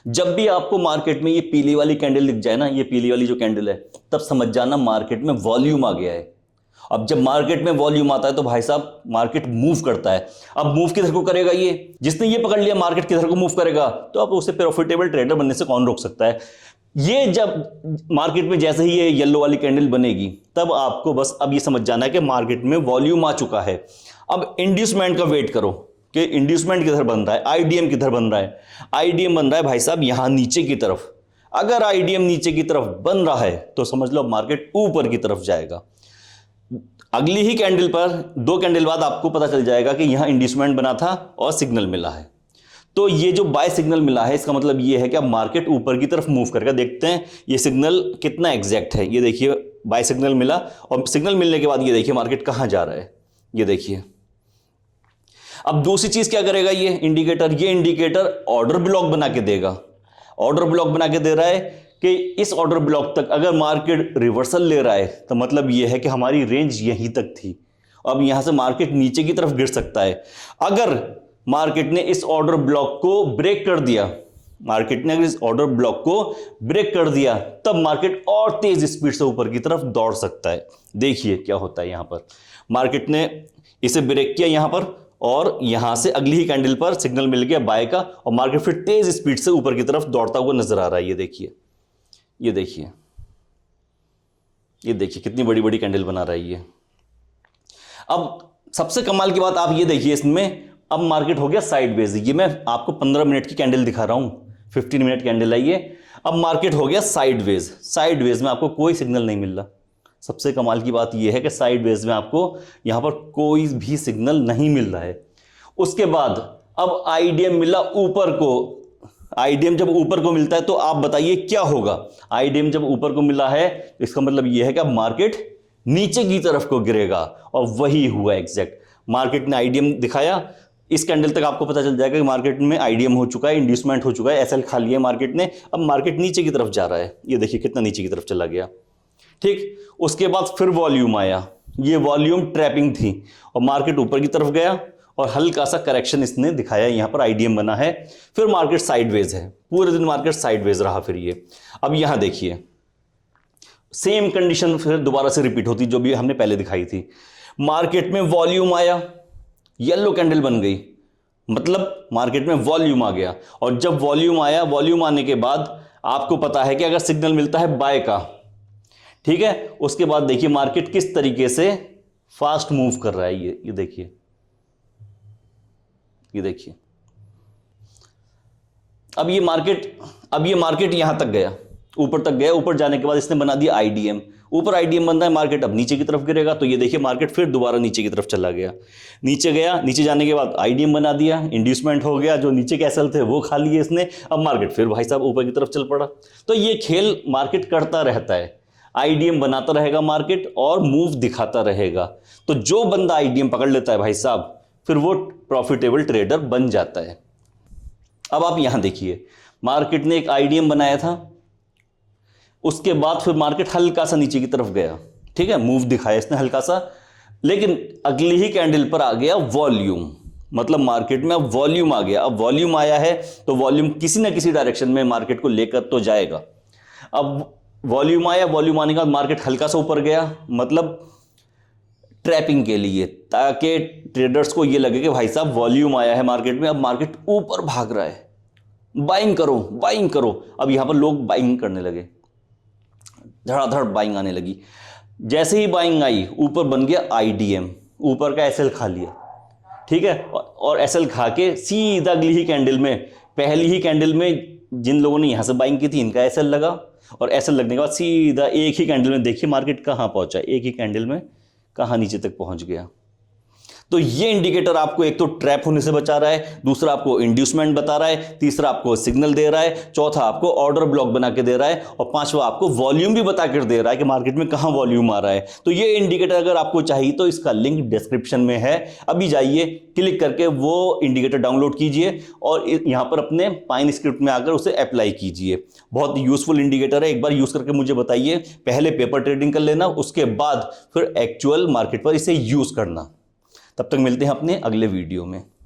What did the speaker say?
जब भी आपको मार्केट में ये पीली वाली कैंडल दिख जाए ना, ये पीली वाली जो कैंडल है, तब समझ जाना मार्केट में वॉल्यूम आ गया है। अब जब मार्केट में वॉल्यूम आता है तो भाई साहब मार्केट मूव करता है। अब मूव किधर को करेगा? ये जिसने ये पकड़ लिया मार्केट किधर को मूव करेगा, तो अब उसे प्रॉफिटेबल ट्रेडर बनने से कौन रोक सकता है? ये जब मार्केट में जैसे ही ये येलो वाली कैंडल बनेगी, तब आपको बस अब ये समझ जाना है कि मार्केट में वॉल्यूम आ चुका है। अब इंड्यूसमेंट का वेट करो कि इंड्यूसमेंट किधर बन रहा है, आईडीएम किधर बन रहा है। आईडीएम बन रहा है भाई साहब यहां नीचे की तरफ। अगर आईडीएम नीचे की तरफ बन रहा है तो समझ लो मार्केट ऊपर की तरफ जाएगा। अगली ही कैंडल पर 2 कैंडल बाद आपको पता चल जाएगा कि यहां इंड्यूसमेंट बना था और सिग्नल मिला है। तो ये जो बाय सिग्नल मिला है, इसका मतलब ये है कि अब मार्केट ऊपर की तरफ मूव करेगा। देखते हैं ये सिग्नल कितना एग्जैक्ट है। ये देखिए बाय सिग्नल मिला, और सिग्नल मिलने के बाद ये देखिए मार्केट कहां जा रहा है, ये देखिए। अब दूसरी चीज क्या करेगा ये इंडिकेटर ऑर्डर ब्लॉक बना के देगा। ऑर्डर ब्लॉक बना के दे रहा है कि इस ऑर्डर ब्लॉक तक अगर मार्केट रिवर्सल ले रहा है तो मतलब यह है कि हमारी रेंज यहीं तक थी। अब यहां से मार्केट नीचे की तरफ गिर सकता है। अगर मार्केट ने इस ऑर्डर ब्लॉक को ब्रेक कर दिया, तब मार्केट और तेज स्पीड से ऊपर की तरफ दौड़ सकता है। देखिए क्या होता है। यहां पर मार्केट ने इसे ब्रेक किया यहां पर, और यहां से अगली ही कैंडल पर सिग्नल मिल गया बाय का, और मार्केट फिर तेज स्पीड से ऊपर की तरफ दौड़ता हुआ नजर आ रहा है। ये देखिए कितनी बड़ी बड़ी कैंडल बना रहा है ये। अब सबसे कमाल की बात आप ये देखिए, इसमें अब मार्केट हो गया साइडवेज। ये मैं आपको 15 मिनट की कैंडल दिखा रहा हूं, 15 मिनट कैंडल है ये। अब मार्केट हो गया साइडवेज में आपको कोई सिग्नल नहीं मिल रहा। सबसे कमाल की बात यह है कि साइडवेज में आपको यहां पर कोई भी सिग्नल नहीं मिल रहा है। उसके बाद अब आईडीएम मिला ऊपर को। आईडीएम जब ऊपर को मिलता है तो आप बताइए क्या होगा? आईडीएम जब ऊपर को मिला है इसका मतलब यह है कि अब मार्केट नीचे की तरफ को गिरेगा, और वही हुआ एग्जैक्ट। मार्केट ने आईडीएम दिखाया, इस कैंडल तक आपको पता चल जाएगा कि मार्केट में आईडीएम हो चुका है, इंड्यूसमेंट हो चुका है, एसएल खा लिया मार्केट ने। अब मार्केट नीचे की तरफ जा रहा है। ये देखिए कितना नीचे की तरफ चला गया। ठीक, उसके बाद फिर वॉल्यूम आया। ये वॉल्यूम ट्रैपिंग थी और मार्केट ऊपर की तरफ गया और हल्का सा करेक्शन इसने दिखाया, यहां पर आईडीएम बना है। फिर मार्केट साइडवेज है, पूरे दिन मार्केट साइडवेज रहा। फिर ये अब यहां देखिए सेम कंडीशन फिर दोबारा से रिपीट होती जो भी हमने पहले दिखाई थी। मार्केट में वॉल्यूम आया, येलो कैंडल बन गई, मतलब मार्केट में वॉल्यूम आ गया। और जब वॉल्यूम आया, वॉल्यूम आने के बाद आपको पता है कि अगर सिग्नल मिलता है बाय का, ठीक है, उसके बाद देखिए मार्केट किस तरीके से फास्ट मूव कर रहा है। ये देखिए अब ये मार्केट यहां तक गया, ऊपर तक गया। ऊपर जाने के बाद इसने बना दिया आईडीएम। ऊपर आईडीएम बन रहा है, मार्केट अब नीचे की तरफ गिरेगा। तो ये देखिए मार्केट फिर दोबारा नीचे की तरफ चला गया। नीचे जाने के बाद आईडीएम बना दिया, इंड्यूसमेंट हो गया, जो नीचे के एसएल थे वो खा लिए इसने। अब मार्केट फिर भाई साहब ऊपर की तरफ चल पड़ा। तो ये खेल मार्केट करता रहता है, आईडीएम बनाता रहेगा मार्केट और मूव दिखाता रहेगा। तो जो बंदा आईडीएम पकड़ लेता है भाई साहब, फिर वो प्रॉफिटेबल ट्रेडर बन जाता है। अब आप यहां देखिए, मार्केट ने एक आईडीएम बनाया था, उसके बाद फिर मार्केट हल्का सा नीचे की तरफ गया। ठीक है, मूव दिखाया इसने हल्का सा, लेकिन अगली ही कैंडल पर आ गया वॉल्यूम। मतलब मार्केट में अब वॉल्यूम आ गया। अब वॉल्यूम आया है तो वॉल्यूम किसी ना किसी डायरेक्शन में मार्केट को लेकर तो जाएगा। अब वॉल्यूम आया, वॉल्यूम आने के बाद मार्केट हल्का सा ऊपर गया, मतलब ट्रैपिंग के लिए, ताकि ट्रेडर्स को ये लगे कि भाई साहब वॉल्यूम आया है मार्केट में, अब मार्केट ऊपर भाग रहा है, बाइंग करो। अब यहां पर लोग बाइंग करने लगे, धड़ाधड़ बाइंग आने लगी। जैसे ही बाइंग आई, ऊपर बन गया आईडीएम, ऊपर का एसएल खा लिया। ठीक है, और एसएल खा के सीधा अगली ही कैंडल में, पहली ही कैंडल में जिन लोगों ने यहां से बाइंग की थी इनका एसएल लगा, और एसएल लगने के बाद सीधा एक ही कैंडल में देखिए मार्केट कहां पहुंचा, एक ही कैंडल में कहां नीचे तक पहुंच गया। तो ये इंडिकेटर आपको एक तो ट्रैप होने से बचा रहा है, दूसरा आपको इंड्यूसमेंट बता रहा है, तीसरा आपको सिग्नल दे रहा है, चौथा आपको ऑर्डर ब्लॉक बना के दे रहा है, और पांचवा आपको वॉल्यूम भी बता कर दे रहा है कि मार्केट में कहां वॉल्यूम आ रहा है। तो ये इंडिकेटर अगर आपको चाहिए तो इसका लिंक डिस्क्रिप्शन में है, अभी जाइए क्लिक करके वो इंडिकेटर डाउनलोड कीजिए और यहां पर अपने पाइन स्क्रिप्ट में आकर उसे अप्लाई कीजिए। बहुत यूजफुल इंडिकेटर है, एक बार यूज करके मुझे बताइए। पहले पेपर ट्रेडिंग कर लेना, उसके बाद फिर एक्चुअल मार्केट पर इसे यूज करना। तब तक मिलते हैं अपने अगले वीडियो में।